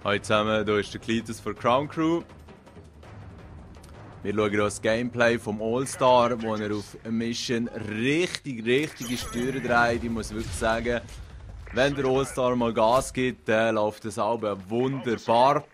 Hallo zusammen, hier ist der Cletus von Crown Crew. Wir schauen das Gameplay vom All-Star, wo er auf eine Mission richtig Steuern dreht. Ich muss wirklich sagen, wenn der All-Star mal Gas gibt, dann läuft das Album wunderbar.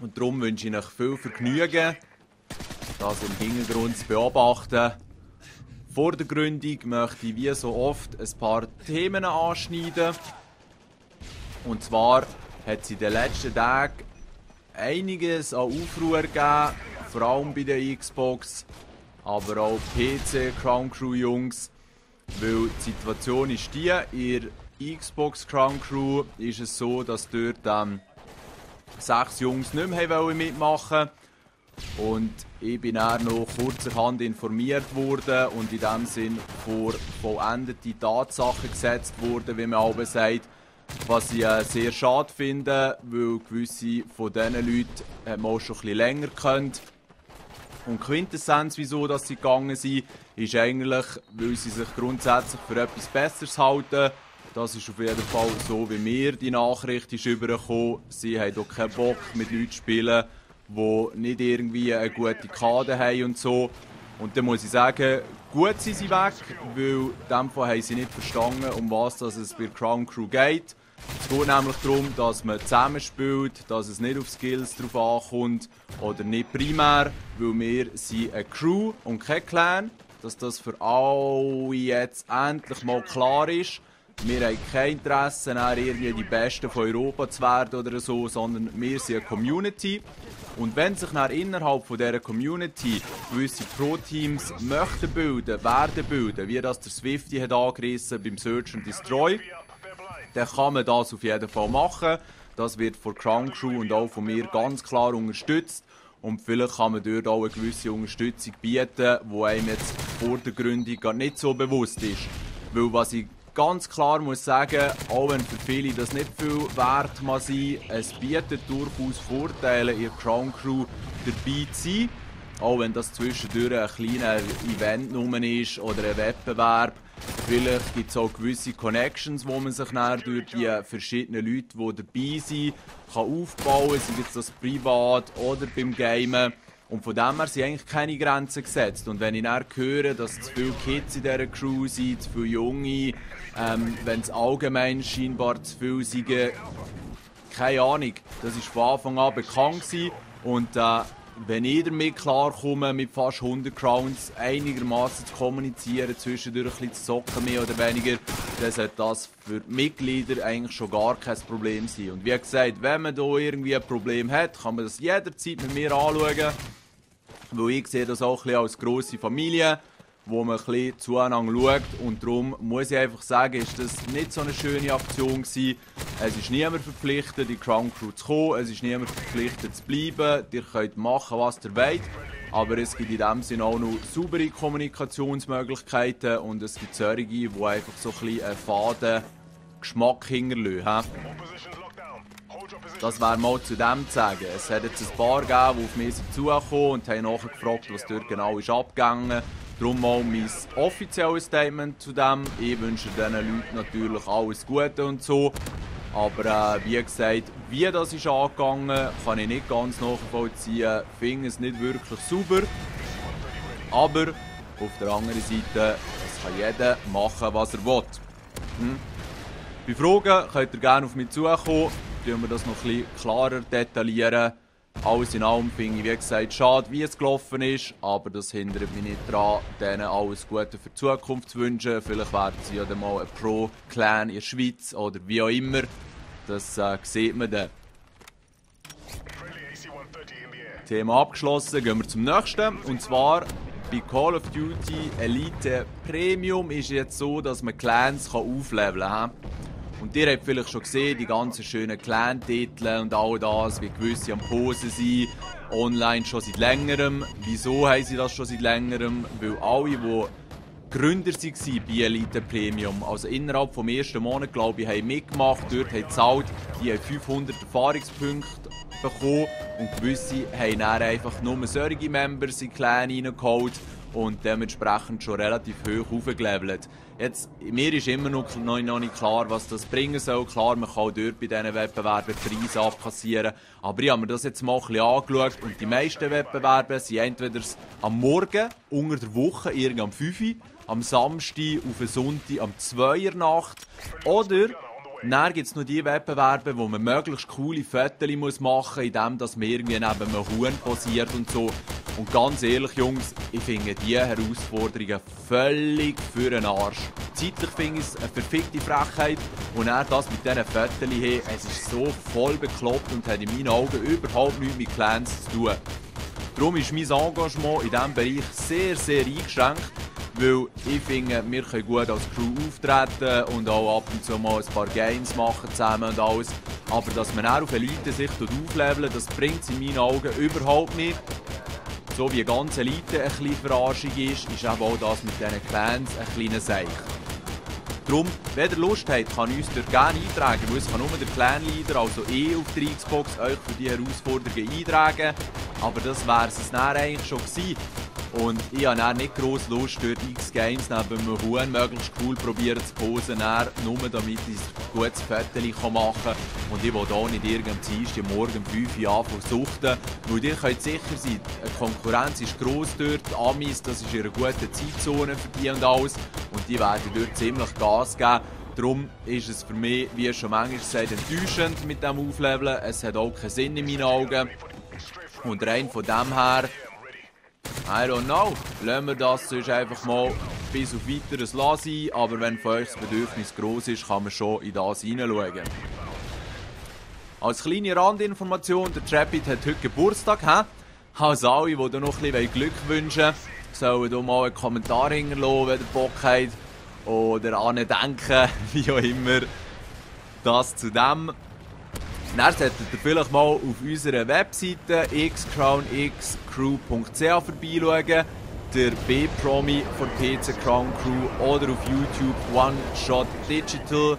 Und darum wünsche ich euch viel Vergnügen, das im Hintergrund zu beobachten. Vor der Gründung möchte ich wie so oft ein paar Themen anschneiden. Und zwar hat es in den letzten Tagen einiges an Aufruhr gegeben, vor allem bei der Xbox, aber auch PC, Crown Crew Jungs, weil die Situation ist die, in der Xbox Crown Crew ist es so, dass dort 6 Jungs nicht mehr mitmachen wollten. Und ich bin dann noch kurzerhand informiert worden und in dem Sinn vor vollendete Tatsachen gesetzt worden, wie man auch sagt. Was ich sehr schade finde, weil gewisse von diesen Leuten man auch schon ein bisschen länger kennt. Und die Quintessenz, wieso dass sie gegangen sind, ist eigentlich, weil sie sich grundsätzlich für etwas Besseres halten. Das ist auf jeden Fall so, wie mir die Nachricht ist übergekommen. Sie haben auch keinen Bock, mit Leuten zu spielen, die nicht irgendwie eine gute Karte haben und so. Und dann muss ich sagen, gut sind sie weg, weil in dem Fall haben sie nicht verstanden, um was es bei Crown Crew geht. Es geht nämlich darum, dass man zusammenspielt, dass es nicht auf Skills drauf ankommt oder nicht primär, weil wir sind eine Crew und kein Clan, dass das für alle jetzt endlich mal klar ist. Wir haben kein Interesse, irgendwie die Besten von Europa zu werden oder so, sondern wir sind eine Community. Und wenn sich dann innerhalb von dieser Community gewisse Pro-Teams möchten bilden, werden bilden, wie das der Swifty hat angerissen beim Search and Destroy, dann kann man das auf jeden Fall machen. Das wird von Crown Crew und auch von mir ganz klar unterstützt. Und vielleicht kann man dort auch eine gewisse Unterstützung bieten, die einem jetzt vor der Gründung gar nicht so bewusst ist. Weil was ich ganz klar muss sagen, auch wenn für viele das nicht viel wert mag sein, es bietet durchaus Vorteile, in der Crown Crew dabei zu sein. Auch wenn das zwischendurch ein kleiner Event ist oder ein Wettbewerb. Vielleicht gibt es auch gewisse Connections, wo man sich dann durch die verschiedenen Leute, die dabei sind, aufbauen kann, sei es das privat oder beim Gamen. Und von dem her sind eigentlich keine Grenzen gesetzt. Und wenn ich dann höre, dass zu viele Kids in dieser Crew sind, zu viele Junge, wenn es allgemein scheinbar zu viel sind, keine Ahnung, das war von Anfang an bekannt gewesen. Und wenn ich damit klarkomme, mit fast 100 Crowns einigermaßen zu kommunizieren, zwischendurch ein bisschen zu zocken, mehr oder weniger, dann sollte das für die Mitglieder eigentlich schon gar kein Problem sein. Und wie gesagt, wenn man hier irgendwie ein Problem hat, kann man das jederzeit mit mir anschauen. Weil ich sehe das auch ein bisschen als grosse Familie, wo man ein bisschen zueinander schaut. Und darum muss ich einfach sagen, ist das nicht so eine schöne Aktion gewesen. Es ist niemand verpflichtet, in die Crown Crew zu kommen. Es ist niemand verpflichtet zu bleiben. Ihr könnt machen, was ihr wollt. Aber es gibt in dem Sinne auch noch saubere Kommunikationsmöglichkeiten. Und es gibt solche, die einfach so ein bisschen einen faden Geschmack hinterlassen. Das wäre mal zu dem zu sagen. Es hat jetzt ein paar gegeben, die auf mich zugekommen und haben nachgefragt, was dort genau ist abgegangen. Darum mal mein offizielles Statement zu dem. Ich wünsche diesen Leuten natürlich alles Gute und so. Aber wie gesagt, wie das ist angegangen, kann ich nicht ganz nachvollziehen. Ich finde es nicht wirklich sauber. Aber auf der anderen Seite, es kann jeder machen, was er will. Bei Fragen könnt ihr gerne auf mich zukommen. Dann wir das noch ein bisschen klarer detaillieren. Alles in allem finde ich, wie gesagt, schade, wie es gelaufen ist, aber das hindert mich nicht daran, denen alles Gute für die Zukunft zu wünschen. Vielleicht werden sie ja dann mal ein Pro-Clan in der Schweiz oder wie auch immer. Das sieht man dann. Thema abgeschlossen, gehen wir zum nächsten. Und zwar bei Call of Duty Elite Premium ist es jetzt so, dass man Clans aufleveln kann. Und ihr habt vielleicht schon gesehen, die ganzen schönen Clan-Titel und all das, wie gewisse am Posen sind, online schon seit längerem. Wieso haben sie das schon seit längerem? Weil alle, die Gründer waren bei Elite Premium, also innerhalb des ersten Monats, glaube ich, haben mitgemacht, dort haben gezahlt, die haben 500 Erfahrungspunkte bekommen und gewisse haben dann einfach nur solche Members in Clan reingeholt und dementsprechend schon relativ hoch aufgelevelt. Jetzt, mir ist immer noch nicht klar, was das bringen soll. Klar, man kann auch dort bei diesen Wettbewerben Preise abkassieren. Aber ich habe mir das jetzt mal ein bisschen angeschaut und die meisten Wettbewerbe sind entweder am Morgen, unter der Woche, irgendwann am 5 Uhr, am Samstag auf den Sonntag am 2 Uhr Nacht. Oder dann gibt es noch die Wettbewerbe, wo man möglichst coole Fotos machen muss, indem man irgendwie neben einem Huhn posiert und so. Und ganz ehrlich, Jungs, ich finde diese Herausforderungen völlig für den Arsch. Zeitlich finde ich es eine verfickte Frechheit. Und dann das mit diesen Fotos, hey, es ist so voll bekloppt und hat in meinen Augen überhaupt nichts mit Clans zu tun. Darum ist mein Engagement in diesem Bereich sehr, sehr eingeschränkt. Weil ich finde, wir können gut als Crew auftreten und auch ab und zu mal ein paar Games machen zusammen und alles. Aber dass man auch auf Elite sich aufleveln, das bringt es in meinen Augen überhaupt nicht. So wie ganz Elite eine kleine Verarschung ist eben auch das mit diesen Clans ein kleiner Seich. Darum, wenn ihr Lust habt, kann ich uns dort gerne eintragen, weil es kann nur der Clan-Leader, also auf der Xbox, euch für die Herausforderungen eintragen. Aber das wäre es dann eigentlich schon gewesen. Und ich habe dann nicht gross Lust, dort X-Games neben einem Huhn möglichst cool probieren zu posen, nur damit ich ein gutes Foto machen kann. Und ich will hier nicht irgendwann am Morgen um 5 Uhr anfangen zu suchten. Weil ihr könnt sicher sein, die Konkurrenz ist gross dort, die Amis, das ist ihre gute Zeitzone für die und alles. Und die werden dort ziemlich Gas geben. Darum ist es für mich, wie schon manchmal gesagt, enttäuschend mit dem Aufleveln. Es hat auch keinen Sinn in meinen Augen. Und rein von dem her, I don't know. Lassen wir das sonst einfach mal bis auf Weiteres lassen. Aber wenn für euch das Bedürfnis gross ist, kann man schon in das hineinschauen. Als kleine Randinformation, der Trapit hat heute Geburtstag. Also alle, die da noch ein bisschen Glück wünschen, sollen hier mal einen Kommentar hinterlassen, wenn ihr Bock habt. Oder an ihn denken, wie auch immer. Das zu dem. Dann solltet ihr vielleicht mal auf unserer Webseite xcrownxcrew.ch vorbeischauen, der B-Promi von PC Crown Crew oder auf YouTube One Shot Digital.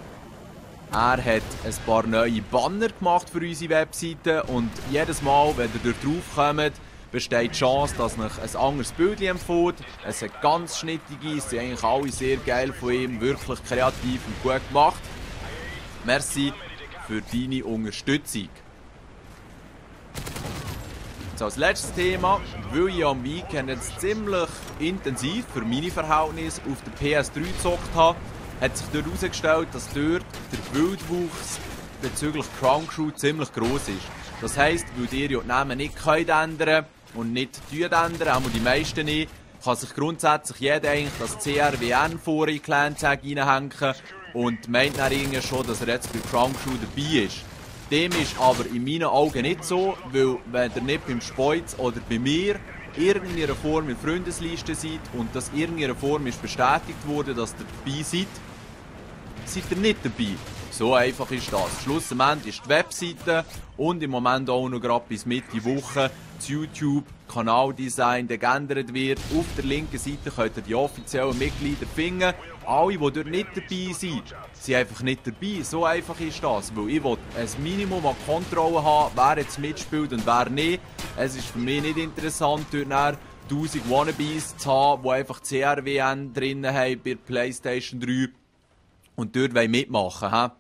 Er hat ein paar neue Banner gemacht für unsere Webseite und jedes Mal, wenn ihr dort drauf kommt, besteht die Chance, dass euch ein anderes Bild empfiehlt. Es hat ganz schnittige, es sind eigentlich alle sehr geil von ihm, wirklich kreativ und gut gemacht. Merci für deine Unterstützung. Jetzt als letztes Thema, weil ich am Weekend jetzt ziemlich intensiv für meine Verhältnisse auf der PS3 gezockt habe, hat sich dort herausgestellt, dass dort der Wildwuchs bezüglich Crown Crew ziemlich gross ist. Das heisst, weil ihr ja die Namen nicht ändern könnt und nicht ändern, auch die meisten nicht, kann sich grundsätzlich jeder eigentlich das CRWN vor in die Clan-Tag reinhängen und meint dann irgendwie schon, dass er jetzt bei Crown Crew dabei ist. Dem ist aber in meinen Augen nicht so, weil wenn ihr nicht beim Speuz oder bei mir irgendeiner Form in Freundesliste seid und dass irgendeiner Form ist bestätigt wurde, dass ihr dabei seid ihr nicht dabei. So einfach ist das. Schlussendlich ist die Webseite und im Moment auch noch gerade bis Mitte Woche das YouTube-Kanaldesign geändert wird. Auf der linken Seite könnt ihr die offiziellen Mitglieder finden. Alle, die dort nicht dabei sind, sind einfach nicht dabei. So einfach ist das. Weil ich will ein Minimum an Kontrolle haben, wer jetzt mitspielt und wer nicht. Es ist für mich nicht interessant, dort 1000 Wannabes zu haben, die einfach CRWN drin haben bei PlayStation 3 und dort mitmachen wollen.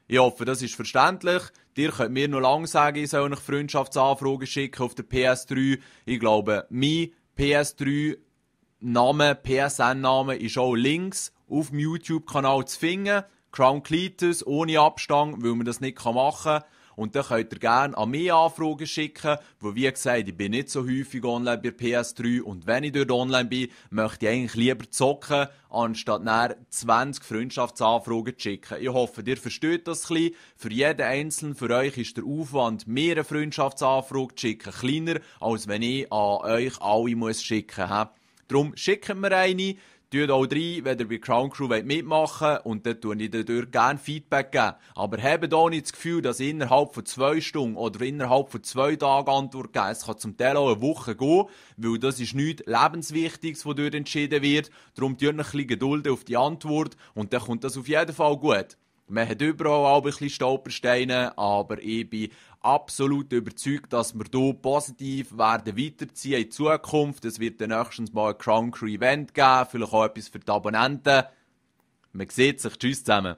Ich hoffe, das ist verständlich. Ihr könnt mir noch lange sagen, ich soll euch Freundschaftsanfragen schicken auf der PS3. Ich glaube, mein PS3-Name, PSN-Name ist auch links auf dem YouTube-Kanal zu finden. Crown Cletus, ohne Abstand, weil man das nicht machen kann. Und dann könnt ihr gerne an mich Anfragen schicken, weil wie gesagt, ich bin nicht so häufig online bei PS3 und wenn ich dort online bin, möchte ich eigentlich lieber zocken, anstatt näher 20 Freundschaftsanfragen zu schicken. Ich hoffe, ihr versteht das ein bisschen. Für jeden Einzelnen, für euch ist der Aufwand, mir eine Freundschaftsanfrage zu schicken, kleiner, als wenn ich an euch alle schicken muss. Darum schickt mir eine. Tut auch rein, wenn ihr bei Crown Crew mitmachen wollt und dann tue ich dadurch gerne Feedback geben. Aber habt auch nicht das Gefühl, dass ich innerhalb von 2 Stunden oder innerhalb von 2 Tagen Antwort geben. Es kann zum Teil auch eine Woche gehen, weil das ist nichts Lebenswichtiges, was dort entschieden wird. Darum tut ein bisschen Geduld auf die Antwort und dann kommt das auf jeden Fall gut. Man hat überall auch ein bisschen Stolpersteine, aber ich bin absolut überzeugt, dass wir hier positiv werden weiterziehen in Zukunft. Es wird dann nächstens mal ein Crown Crew Event geben, vielleicht auch etwas für die Abonnenten. Man sieht sich. Tschüss zusammen.